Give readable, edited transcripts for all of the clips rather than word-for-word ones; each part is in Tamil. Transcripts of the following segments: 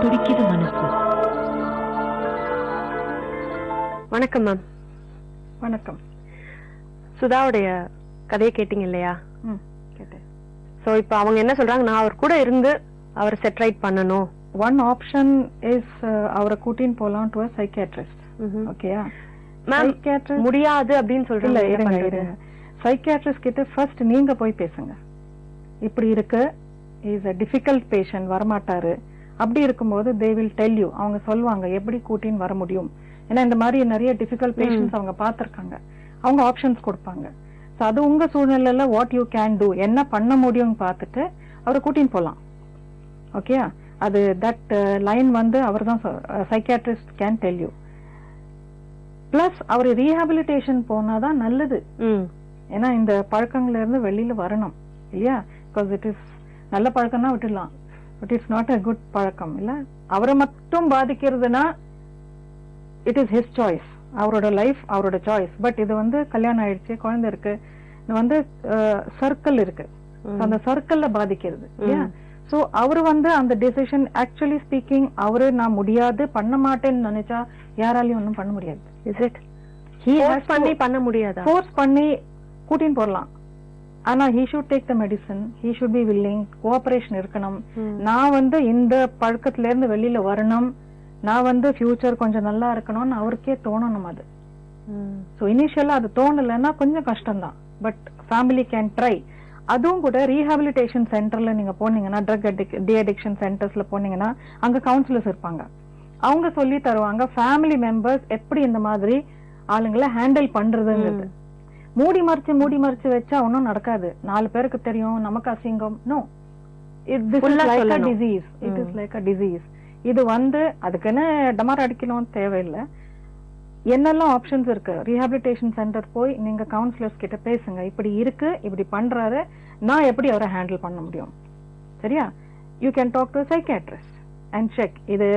துடிக்குது மனசு. வணக்கம் மேம். வணக்கம். சுதாவுடைய கதையை கேட்டீங்க இல்லையா? கேட்டேன். சோ இப்போ அவங்க என்ன சொல்றாங்க, நான் அவர் கூட இருந்து அவரை செட் ரைட் பண்ணணும். ஒன் ஆப்ஷன் இஸ் அவரை கூட்டின்னு போலாம் டு சைக்கியாட்ரிஸ்ட். ஓகேயா மேம்? முடியாது அப்படின்னு சொல்றீங்க. இருங்க, சைக்கியாட்ரிஸ்ட் கிட்ட ஃபர்ஸ்ட் நீங்க போய் பேசுங்க. இப்படி இருக்கு, இஸ் a difficult patient, வரமாட்டாரு. அப்படி இருக்கும்போது they will tell you, அவங்க சொல்லுவாங்க எப்படி கூட்டின்னு வர முடியும். ஏன்னா இந்த மாதிரி நிறைய டிஃபிகல்ட் பேஷண்ட்ஸ் அவங்க பார்த்திருக்காங்க. அவங்க ஆப்ஷன்ஸ் கொடுப்பாங்க. ஸோ அது உங்க சூழ்நிலையில வாட் யூ கேன் டூ, என்ன பண்ண முடியும்னு பார்த்துட்டு அவரை கூட்டின்னு போகலாம். ஓகேயா? அது தட் லைன் அவர் தான் psychiatrist can tell you. Plus அவர் ரீஹாபிலிட்டேஷன் போனாதான் நல்லது. ஏன்னா இந்த பழக்கங்கள்ல இருந்து வெளியில வரணும் இல்லையா? பிகாஸ் இட் இஸ் நல்ல பழக்கம்னா விட்டுடலாம், but it's not a good பழக்கம் இல்ல. அவரை மட்டும் பாதிக்கிறதுனா இட் இஸ் ஹிஸ் சாய்ஸ், அவரோட லைஃப் அவரோட சாய்ஸ். பட் இது கல்யாணம் ஆயிடுச்சு, குழந்தை இருக்கு, இது சர்க்கிள் இருக்கு, அந்த சர்க்கிள்ல பாதிக்கிறது இல்லையா? சோ அவரு அந்த டிசிஷன் ஆக்சுவலி ஸ்பீக்கிங், அவரு நான் முடியாது பண்ண மாட்டேன்னு நினைச்சா யாராலையும் ஒன்னும் பண்ண முடியாது. Is it? ஹி ஹஸ் பண்ண முடியாதா? ஃபோர்ஸ் பண்ணி கூட்டின்னு போடலாம். ஆனா he should take the medicine, he should be willing, cooperation இருக்கணும். நான் இந்த பழக்கத்துல இருந்து வெளியில வரணும், நான் ஃபியூச்சர் கொஞ்சம் நல்லா இருக்கணும்னு அவருக்கே தோணணும். அது சோ இனிஷியலா அது தோணலைன்னா கொஞ்சம் கஷ்டம்தான், பட் ஃபேமிலி கேன் ட்ரை. அதுவும் கூட ரீஹாபிலிட்டேஷன் சென்டர்ல நீங்க போனீங்கன்னா, ட்ரக் டி அடிக்ஷன் சென்டர்ஸ்ல போனீங்கன்னா அங்க கவுன்சிலர்ஸ் இருப்பாங்க. அவங்க சொல்லி தருவாங்க ஃபேமிலி மெம்பர்ஸ் எப்படி இந்த மாதிரி ஆளுங்களை ஹேண்டில் பண்றதுங்கிறது. மூடி மறைச்சு வச்சா ஒன்னும் நடக்காது. 4 பேருக்கு தெரியும், நமக்கு அசிங்கம். No, this is like a disease. It is like a disease. இது அதுக்குன்னு டமார் அடிக்கணும் தேவையில்லை. என்னெல்லாம் ஆப்ஷன்ஸ் இருக்கு, ரீஹாபிலிட்டேஷன் சென்டர் போய் நீங்க கவுன்சிலர்ஸ் கிட்ட பேசுங்க. இப்படி இருக்கு, இப்படி பண்றாரு, நான் எப்படி அவரை ஹேண்டில் பண்ண முடியும். சரியா? You can talk to psychiatrist and check இது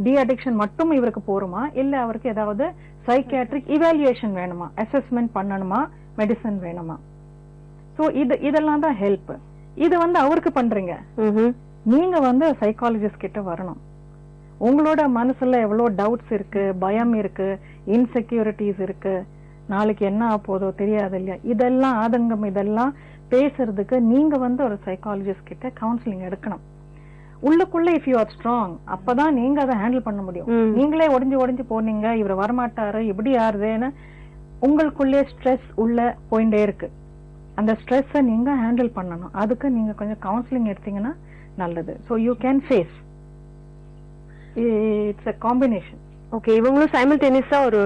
டி அடிக்ஷன் மட்டும் இவருக்கு போருமா, இல்ல அவருக்கு ஏதாவது சைக்கியாட்ரிக் இவாலுவேஷன் வேணுமா, அசஸ்மெண்ட் பண்ணணுமா, மெடிசன் வேணுமா. சோ இதெல்லாம் தான் ஹெல்ப். இது அவருக்கு பண்றீங்க, நீங்க சைக்காலஜிஸ்ட் கிட்ட வரணும். உங்களோட மனசுல எவ்வளவு டவுட்ஸ் இருக்கு, பயம் இருக்கு, இன்செக்யூரிட்டிஸ் இருக்கு, நாளைக்கு என்ன ஆக போதோ தெரியாது இல்லையா, இதெல்லாம் ஆதங்கம், இதெல்லாம் பேசுறதுக்கு நீங்க ஒரு சைக்காலஜிஸ்ட் கிட்ட கவுன்சிலிங் எடுக்கணும். உள்ளுக்குள்ள இஃப் யூ ஆர் ஸ்ட்ராங், அப்பதான் நீங்க அதை ஹேண்டில் பண்ண முடியும். நீங்களே ஒடிஞ்சு போனீங்க, இவர் வரமாட்டாரு, இப்படி யாருன்னு உங்களுக்குள்ளே ஸ்ட்ரெஸ் உள்ள போயிட்டே இருக்கு. அந்த ஸ்ட்ரெஸ்ஸை நீங்க ஹேண்டில் பண்ணணும். அதுக்கு நீங்க கொஞ்சம் கவுன்சிலிங் எடுத்தீங்கன்னா நல்லது. So you can face. It's a combination. Okay, இவங்களும் சைமல்டேனியஸா ஒரு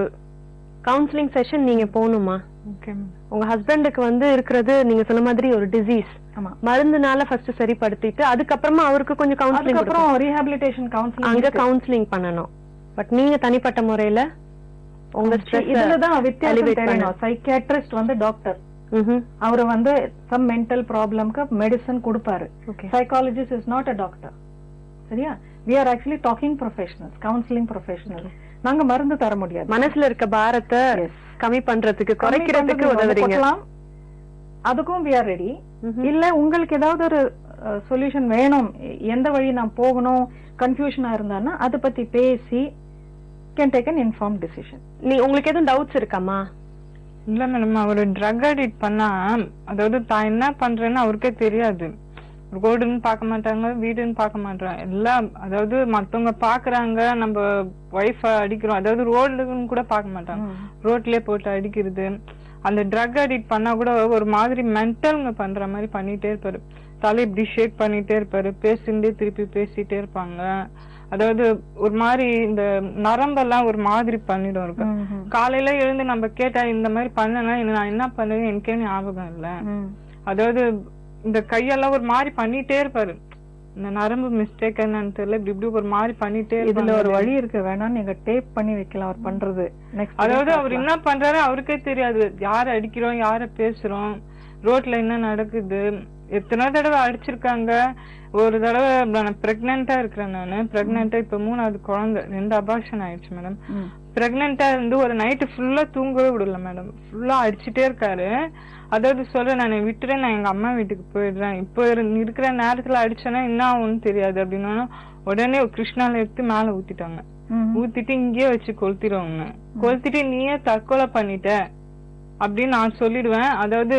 கவுன்சிலிங் செஷன் நீங்க போகணுமா? ஓகே, உங்க ஹஸ்பண்டுக்கு இருக்கிறது நீங்க சொன்ன மாதிரி ஒரு டிசீஸ். ஆமா, மருந்துனால ஃபர்ஸ்ட் சரிப்படுத்திட்டு அதுக்கப்புறமா அவருக்கு கொஞ்சம் கவுன்சிலிங், அப்புறம் ரீஹாபிலிட்டேஷன் கவுன்சிலிங், அங்க கவுன்சிலிங் பண்ணணும். பட் நீங்க தனிப்பட்ட முறையில உங்க ஸ்ட்ரெஸ் இதுலதான் வித்தியாசம் தெரியணும். சைக்கியாட்ரிஸ்ட் டாக்டர், அவரு சம் மென்டல் ப்ராப்ளம்க்கு மெடிசன் கொடுப்பாரு. Psychologist is not a doctor. சரியா? we are actually talking professionals, counseling professionals. நாங்க மருந்து தர முடியாது. மனசுல இருக்க பாரத்தை கம்மி பண்றதுக்கு, குறைக்கிறதுக்கு உதவுறீங்க. அதுக்கும் we are ready. இல்ல உங்களுக்கு ஏதாவது ஒரு சொல்யூஷன் வேணும், எந்த வழி நான் போகணும், கன்ஃபியூஷனா இருந்தான்னா அதை பத்தி பேசி can take an informed decision. உங்களுக்கு எதுவும் டவுட்ஸ் இருக்காமா? இல்ல மேடம், அவரு ட்ரக் அடிக்ட் பண்ணா, அதாவது தான் என்ன பண்றேன்னு அவருக்கே தெரியாது. ரோடுன்னு பார்க்க மாட்டாங்க, வீடுன்னு பார்க்க மாட்டாங்க, எல்லாம் அதாவது மத்தவங்க பாக்குறாங்க, நம்ம ஒய்ஃப அடிக்கிறோம், அதாவது ரோடுன்னு கூட பார்க்க மாட்டாங்க, ரோட்லயே போட்டு அடிக்கிறது. அந்த ட்ரக் அடிக்ட் பண்ணா கூட ஒரு மாதிரி மென்டல்ங்க பண்ற மாதிரி பண்ணிட்டே இருப்பாரு. தலை இப்படி ஷேக் பண்ணிட்டே இருப்பாரு, பேசிட்டே திருப்பி பேசிட்டே இருப்பாங்க. அதாவது ஒரு மாதிரி இந்த நரம்பெல்லாம் ஒரு மாதிரி பண்ணிடும் இருக்கு. காலையில எழுந்து நம்ம கேட்டா இந்த மாதிரி பண்ணனா நான் என்ன பண்ணுவேன் எனக்கே ஞாபகம் இல்ல. அதாவது இந்த கையெல்லாம் ஒரு மாதிரி பண்ணிட்டே இருப்பாரு. இந்த நரம்பு மிஸ்டேக் என்னன்னு தெரியல, இப்படி ஒரு மாதிரி பண்ணிட்டே. இதுல ஒரு வழி இருக்கு, வேணா நீங்க டேப் பண்ணி வைக்கலாம் அவர் பண்றது. அதாவது அவர் என்ன பண்றாரு அவருக்கே தெரியாது. யார அடிக்கிறோம், யார பேசுறோம், ரோட்ல என்ன நடக்குது, எத்தனை தடவை அடிச்சிருக்காங்க. ஒரு தடவை நான் பிரெக்னெண்டா இருக்கிறேன். நானு பிரெக்னெண்டா இப்ப 3வது குழந்தை, 2 அபார்ஷன் ஆயிடுச்சு மேடம். பிரெக்னெண்டா இருந்து ஒரு நைட்டு ஃபுல்லா தூங்கவே விடல மேடம். ஃபுல்லா அடிச்சுட்டே இருக்காரு. அதாவது சொல்றேன், நான் விட்டுறேன், நான் எங்க அம்மா வீட்டுக்கு போயிடுறேன், இப்போ இருக்கிற நேரத்துல அடிச்சேன்னா என்ன ஆகும்னு தெரியாது அப்படின்னா உடனே கிருஷ்ணால எடுத்து மேல ஊத்திட்டாங்க. ஊத்திட்டு இங்கேயே வச்சு கொளுத்திடுவாங்க. கொளுத்திட்டு நீயே தற்கொலை பண்ணிட்ட அப்படின்னு நான் சொல்லிடுவேன். அதாவது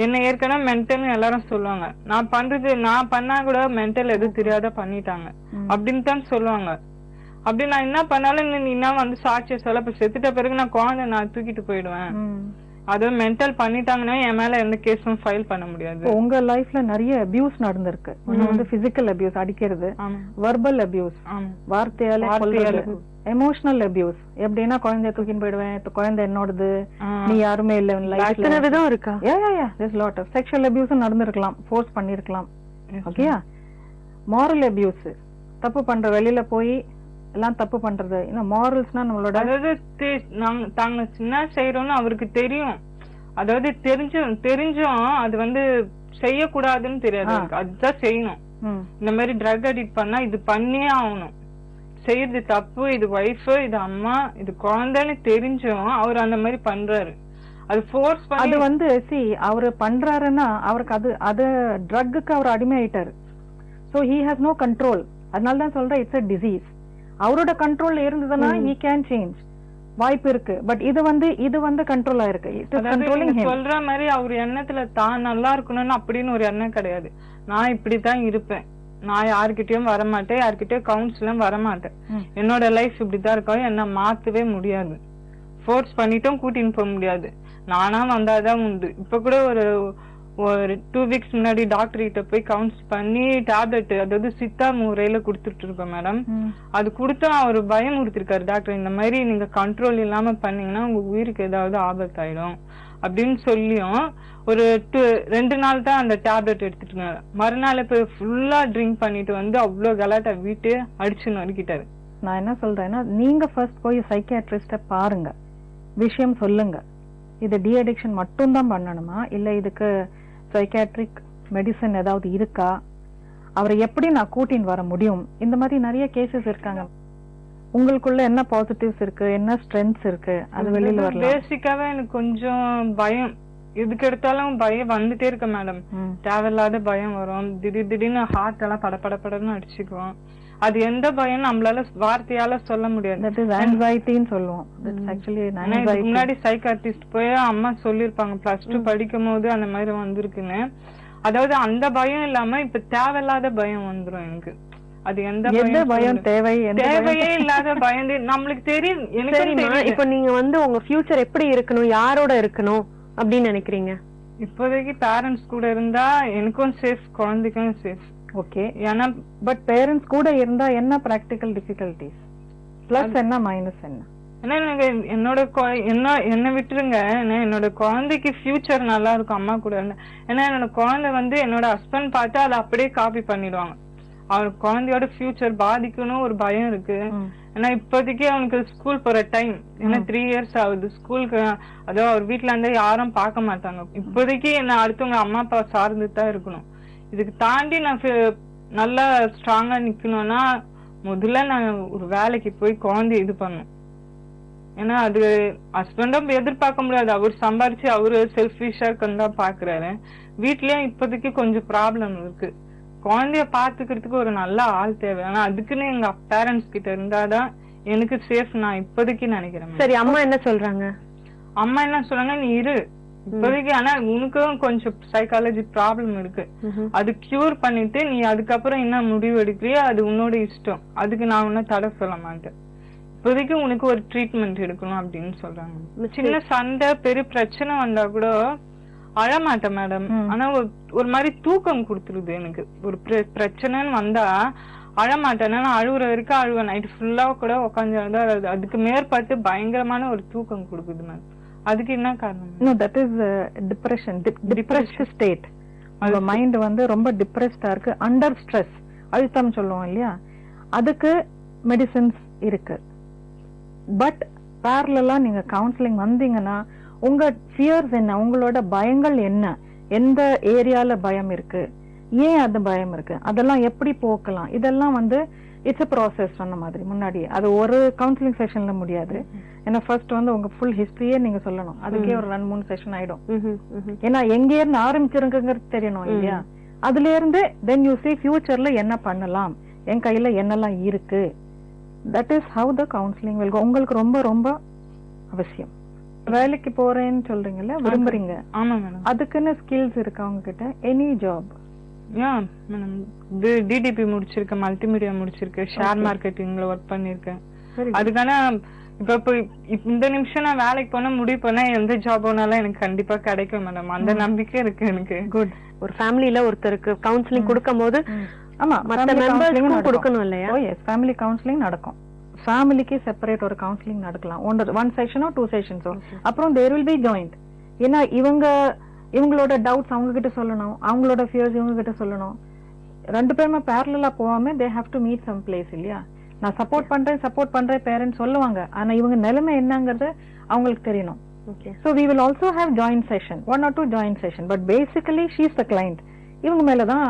என்ன ஏற்கனவே மென்டல்னு எல்லாரும் சொல்லுவாங்க. நான் பண்ணா கூட மென்டல் எதுவும் தெரியாத பண்ணிட்டாங்க அப்படின்னு தான் சொல்லுவாங்க. அப்படி நான் என்ன பண்ணாலும் நீ என்ன வந்து சாட்சிய சொல்ல, இப்ப செத்துட்ட பிறகு நான் குழந்தை நான் தூக்கிட்டு போயிடுவேன். அது மென்டல் பண்ணிட்டாங்கன்னா என் மேல எந்த கேஸும் ஃபைல் பண்ண முடியாது. உங்க லைஃப்ல நிறைய அபியூஸ் நடந்திருக்கு. ஒன்னு வந்து பிசிக்கல் அபியூஸ், அடிக்கிறது, வெர்பல் அபியூஸ், வார்த்தையால, எமோஷனல் அபியூஸ். எப்படின்னா குழந்தைய தூக்கின்னு போயிடுவேன், குழந்தை என்னோடது, நீ யாருமே இல்ல லைஃப்ல. விதம் இருக்கா? செக்ஷுவல் அபியூஸ் நடந்திருக்கலாம், ஃபோர்ஸ் பண்ணிருக்கலாம். ஓகேயா? மாரல் அபியூஸ், தப்பு பண்ற, வெளியில போய் எல்லாம் தப்பு பண்றது. மாரல்ஸ்னா நம்மளோட, அதாவது தாங்க சின்ன செய்யறோம்னு அவருக்கு தெரியும். அதாவது தெரிஞ்சும் அது வந்து செய்யக்கூடாதுன்னு தெரியாது. அதுதான் செய்யணும். இந்த மாதிரி ட்ரக் அடிக்ட் பண்ணா இது பண்ணியே ஆகணும். செய்யறது தப்பு, இது ஒய்ஃப், இது அம்மா, இது குழந்தைன்னு தெரிஞ்சும் அவர் அந்த மாதிரி பண்றாரு. அது ஃபோர்ஸ் பண்ணி, அது வந்து அவரு பண்றாருன்னா அவருக்கு அது ட்ரக்குக்கு அவர் அடிமை ஆயிட்டாரு. So he has no control. அதனாலதான் சொல்றேன், இட்ஸ் a disease. அவரோட கண்ட்ரோல்ல இருந்ததுன்னா he can change, வாய்ப்பு இருக்கு. பட் இது வந்து கண்ட்ரோல் ஆயிருக்கு. சொல்ற மாதிரி அவர் எண்ணத்துல தான் நல்லா இருக்கணும்னு அப்படின்னு ஒரு எண்ணம் கிடையாது. நான் இப்படித்தான் இருப்பேன், நான் யாருக்கிட்டயும் வரமாட்டேன், யாருக்கிட்டயும் கவுன்சிலும் வரமாட்டேன், என்னோட லைஃப் இப்படித்தான் இருக்கும், என்ன மாத்தவே முடியாது, ஃபோர்ஸ் பண்ணிட்டும் கூட்டின்னு போக முடியாது, நானா வந்தாதான் உண்டு. இப்ப கூட ஒரு 2 வீக்ஸ் முன்னாடி டாக்டர் கிட்ட போய் கவுன்சில் பண்ணி டேப்லெட், அதாவது சித்தா முறையில குடுத்துட்டு இருக்கோம் மேடம். அது கொடுத்தா அவர் பயம் கொடுத்திருக்காரு டாக்டர், இந்த மாதிரி நீங்க கண்ட்ரோல் இல்லாம பண்ணீங்கன்னா உங்க உயிருக்கு ஏதாவது ஆபத்தாயிடும் அப்படின்னு சொல்லியும் ஒரு 2 நாள் தான் அந்த டேப்லெட் எடுத்துட்டு, மறுநாள் இப்ப ஃபுல்லா ட்ரிங்க் பண்ணிட்டு வந்து அவ்வளவு கலாட்டா வீட்டு அடிச்சுன்னு வரைக்கிட்டாரு. நான் என்ன சொல்றேன்னா, நீங்க ஃபர்ஸ்ட் போய் சைக்கியாட்ரிஸ்ட பாருங்க, விஷயம் சொல்லுங்க. இது டி அடிக்ஷன் மட்டும் தான் பண்ணணுமா, இல்ல இதுக்கு சைக்கியாட்ரிக் மெடிசன் ஏதாவது இருக்கா, அவரை எப்படி நான் கூட்டின்னு வர முடியும்? இந்த மாதிரி நிறைய கேசஸ் இருக்காங்க. உங்களுக்குள்ள என்ன பாசிட்டிவ்ஸ் இருக்கு, என்ன ஸ்ட்ரென்த்ஸ் இருக்கு, அது வெளியில வரலாம். பேசிக்காவே எனக்கு கொஞ்சம் பயம், எதுக்கு எடுத்தாலும் பயம் வந்துட்டே இருக்கு மேடம். தேவையில்லாத பயம் வரும், திடீர்னு ஹார்ட் எல்லாம் படபடன்னு அடிச்சுக்குவோம். அது எந்த பயம் நம்மளால வார்த்தையால சொல்ல முடியாது. முன்னாடி சைக்காட்ரிஸ்ட் போய் அம்மா சொல்லிருப்பாங்க, +2 படிக்கும் போது அந்த மாதிரி வந்திருக்குன்னு. அதாவது அந்த பயம் இல்லாம இப்ப தேவையில்லாத பயம் வந்துரும் எனக்கு. அது எந்த பயம் தேவையே இல்லாத பயம் நம்மளுக்கு தெரியும். எனக்கு இப்ப நீங்க வந்து உங்க ஃபியூச்சர் எப்படி இருக்கணும், யாரோட இருக்கணும் அப்படின்னு நினைக்கிறீங்க? இப்போதைக்கு பேரண்ட்ஸ் கூட இருந்தா எனக்கும் சேஃப், குழந்தைக்கும் சேஃப். ஓகே, ஏன்னா பட் பேரண்ட்ஸ் கூட இருந்தா என்ன பிராக்டிகல் டிஃபிகல்டிஸ், பிளஸ் என்ன மைனஸ் என்ன? என்ன விட்டுருங்க, என்னோட குழந்தைக்கு ஃபியூச்சர் நல்லா இருக்கும் அம்மா கூட இருந்தா. ஏன்னா என்னோட குழந்தை வந்து என்னோட ஹஸ்பண்ட் பார்த்து அதை அப்படியே காப்பி பண்ணிடுவாங்க. அவர் குழந்தையோட ஃபியூச்சர் பாதிக்கணும் ஒரு பயம் இருக்கு. ஏன்னா இப்போதைக்கு அவனுக்கு ஸ்கூல் போற டைம், ஏன்னா 3 இயர்ஸ் ஆகுது ஸ்கூலுக்கு. அதாவது அவர் வீட்டுல இருந்தா யாரும் பார்க்க மாட்டாங்க. இப்போதைக்கு என்ன அடுத்தவங்க அம்மா அப்பா சார்ந்து தான் இருக்கணும். இதுக்கு தாண்டி நான் நல்லா ஸ்ட்ராங்கா நிக்கணும்னா முதல்ல நான் ஒரு வேலைக்கு போய் குழந்தைய இது பண்ணும். ஏன்னா அது ஹஸ்பண்டும் எதிர்பார்க்க முடியாது, அவர் சம்பாரிச்சு அவரு செல்ஃபிஷா இருக்குன்னு தான் பாக்குறாரு. வீட்லயும் இப்போதைக்கு கொஞ்சம் ப்ராப்ளம் இருக்கு. குழந்தைய பாத்துக்கிறதுக்கு ஒரு நல்ல ஆள் தேவை. ஆனா அதுக்குன்னு எங்க பேரண்ட்ஸ் கிட்ட இருந்தாதான் எனக்கு சேஃப் நான் இப்போதைக்கு நினைக்கிறேன். சரி, அம்மா என்ன சொல்றாங்க? அம்மா என்ன சொல்றாங்க, நீ இரு இப்போதைக்கு. ஆனா உனக்கும் கொஞ்சம் சைக்காலஜி ப்ராப்ளம் இருக்கு, அது கியூர் பண்ணிட்டு நீ அதுக்கப்புறம் என்ன முடிவு எடுக்கிறியோ அது உன்னோட இஷ்டம், அதுக்கு நான் ஒன்னும் தடை சொல்ல மாட்டேன். இப்போதைக்கு உனக்கு ஒரு ட்ரீட்மெண்ட் எடுக்கணும் அப்படின்னு சொல்றாங்க. சின்ன சண்டை பெரிய பிரச்சனை வந்தா கூட அழமாட்டேன் மேடம். ஆனா ஒரு மாதிரி தூக்கம் கொடுத்துருது எனக்கு. ஒரு பிரச்சனைன்னு வந்தா அழமாட்டேன். ஏன்னா அழுகுற வரைக்கும் அழுவேன், நைட் ஃபுல்லா கூட உட்காந்து. அதுக்கு மேற்பட்டு பயங்கரமான ஒரு தூக்கம் கொடுக்குது மேடம். அதுக்கு என்ன காரணம்? No, that is depression, depressed state. உங்க மைண்ட் வந்து ரொம்ப டிப்ரெஸ்டா இருக்கு, அண்டர் ஸ்ட்ரெஸ், அழுத்தம் சொல்லுவோம் இல்லையா, அதுக்கு மெடிசின்ஸ் இருக்கு. பட் பேரலா நீங்க கவுன்சிலிங் வந்தீங்கன்னா உங்க ஃபியர்ஸ் என்ன, உங்களோட பயங்கள் என்ன, எந்த ஏரியால பயம் இருக்கு, ஏன் அந்த பயம் இருக்கு, அதெல்லாம் எப்படி போக்கலாம், இதெல்லாம் வந்து இட்ஸ் a ப்ராசஸ் சொன்ன மாதிரி முன்னாடியே. அது ஒரு கவுன்சிலிங் செஷன்ல முடியாது. ஏன்னா ஃபர்ஸ்ட் வந்து உங்க ஃபுல் ஹிஸ்டரியே நீங்க சொல்லணும். அதுக்கே ஒரு 2-3 செஷன் ஆயிடும். ஏன்னா எங்க இருந்து ஆரம்பிச்சிருங்கிறது தெரியணும் இல்லையா? அதுல இருந்து தென் யூ see ஃபியூச்சர்ல என்ன பண்ணலாம், என் கையில என்னெல்லாம் இருக்கு. That is how the counselling will go. உங்களுக்கு ரொம்ப ரொம்ப அவசியம். வேலைக்கு போறேன்னு சொல்றீங்கல்ல, விரும்புறீங்க. ஆமா மேடம். அதுக்குன்னு ஸ்கில்ஸ் இருக்கு அவங்க கிட்ட. Any job. மேடம் டிடிபி முடிச்சிருக்கேன், மல்டிமீடியா முடிச்சிருக்கேன், ஷேர் மார்க்கெட்டிங்ல ஒர்க் பண்ணிருக்கேன். அதுக்கான இப்ப இந்த நிமிஷம் நான் வேலைக்கு போனா முடிவு பண்ணா எந்த ஜாப் போனாலும் எனக்கு கண்டிப்பா கிடைக்கும் மேடம். அந்த நம்பிக்கை இருக்கு எனக்கு. குட். ஒரு ஃபேமிலில ஒருத்தருக்கு கவுன்சிலிங் கொடுக்கும் போது ஆமா மத்த மெம்பர்ஸ்க்கும் கொடுக்கணும் இல்லையா? ஓ எஸ், ஃபேமிலி கவுன்சிலிங் நடக்கும். ஃபேமிலிக்கு செப்பரேட் ஒரு கவுன்சிலிங் நடக்கலாம். ஒன் செஷனோ 2 செஷன்ஸோ. அப்புறம் தேர் வில் பி ஜாயிண்ட். ஏன்னா இவங்களோட டவுட்ஸ் அவங்க கிட்ட சொல்லணும், அவங்களோட ஃபியர்ஸ் இவங்க கிட்ட சொல்லணும். 2 பேருமே பேரலா போகாம they have to meet some place இல்லையா? நான் சப்போர்ட் பண்றேன் பேரண்ட்ஸ் சொல்லுவாங்க. ஆனா இவங்க நிலைமை என்னங்கிறது அவங்களுக்கு தெரியணும். So we will also have joint session, 1 or 2 joint session, but basically she is the client. இவங்க மேலதான்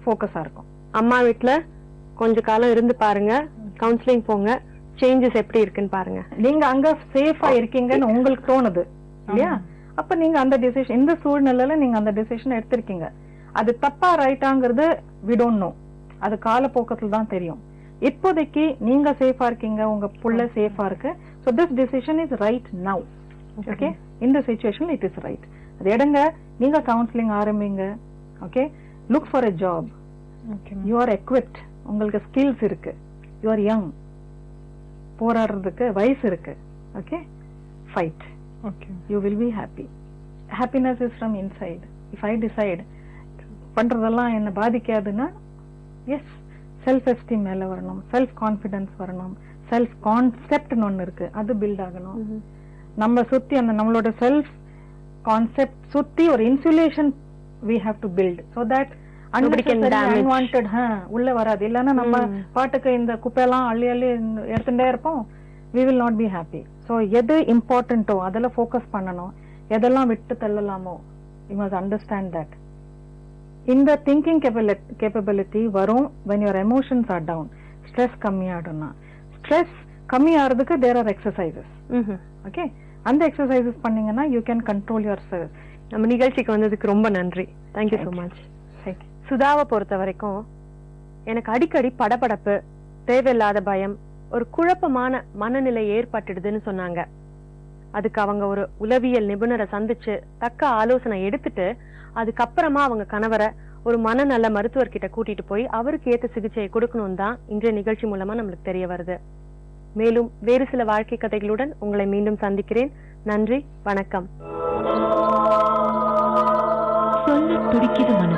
ஃபோக்கஸா இருக்கும். அம்மா வீட்ல கொஞ்ச காலம் இருந்து பாருங்க, கவுன்சிலிங் போங்க, சேஞ்சஸ் எப்படி இருக்குன்னு பாருங்க. நீங்க அங்க சேஃபா இருக்கீங்கன்னு உங்களுக்கு தோணுது இல்லையா? அப்ப நீங்க அந்த டிசிஷன், இந்த சூழ்நிலையில நீங்க அந்த டிசிஷன் எடுத்திருக்கீங்க. அது தப்பா ரைட்டாங்கிறது we don't know. அது காலப்போக்கத்துல தான் தெரியும். இப்போதைக்கு நீங்க சேஃபா இருக்கீங்க, உங்க புள்ள சேஃபா இருக்கு. So this decision is right now. Okay, in the situation it is right. அது எடுங்க, நீங்க கவுன்சிலிங் ஆரம்பிங்க. Okay, look for a job. You are equipped. உங்களுக்கு ஸ்கில்ஸ் இருக்கு. You are young. போராடுறதுக்கு வயசு இருக்கு. Okay, fight. Okay, you will be happy. Happiness is from inside. If I decide பண்றதெல்லாம் என்ன பாதிக்காதுன்னா, எஸ், செல்ஃப் எஸ்டீம் மேல வரணும், செல்ஃப் கான்ஃபிடன்ஸ் வரணும், செல்ஃப் கான்செப்ட்னு ஒன்னு இருக்கு, அது பில்ட் ஆகணும். நம்ம சுத்தி அந்த நம்மளோட செல்ஃப் கான்செப்ட் சுத்தி ஒரு insulation we have to build so that unwanted உள்ள வராது. இல்லன்னா நம்ம பாட்டுக்கு இந்த குப்பையெல்லாம் அள்ளி எடுத்துட்டே இருப்போம். we will not be happy. so எது இம்பார்ட்டன்ட்டோ அதெல்லாம் ஃபோக்கஸ் பண்ணணும், எதெல்லாம் விட்டு தள்ளலாமோ you must understand that. இந்த திங்கிங் கேப்பபிலிட்டி வரும் when your emotions are down. Stress கம்மியாடும்னா, ஸ்ட்ரெஸ் கம்மியாகிறதுக்கு there are exercises. ஓகே, அந்த எக்ஸசைசஸ் பண்ணீங்கன்னா you can control yourself. நம்ம நிகழ்ச்சிக்கு வந்ததுக்கு ரொம்ப நன்றி. Thank you so much. சுதாவை பொறுத்த வரைக்கும் எனக்கு அடிக்கடி படபடப்பு, தேவையில்லாத பயம், ஒரு குழப்பமான மனநிலை ஏற்பட்டுடுதுன்னு சொன்னாங்க. அதுக்கு அவங்க ஒரு உளவியல் நிபுணரை சந்திச்சு தக்க ஆலோசனை எடுத்துட்டு அதுக்கப்புறமா அவங்க கணவரை ஒரு மனநல மருத்துவர்கிட்ட கூட்டிட்டு போய் அவருக்கு ஏத்த சிகிச்சையை கொடுக்கணும் தான் இன்றைய நிகழ்ச்சி மூலமா நம்மளுக்கு தெரிய வருது. மேலும் வேறு சில வாழ்க்கை கதைகளுடன் உங்களை மீண்டும் சந்திக்கிறேன். நன்றி, வணக்கம். சொல்ல துடிக்குது மனம்.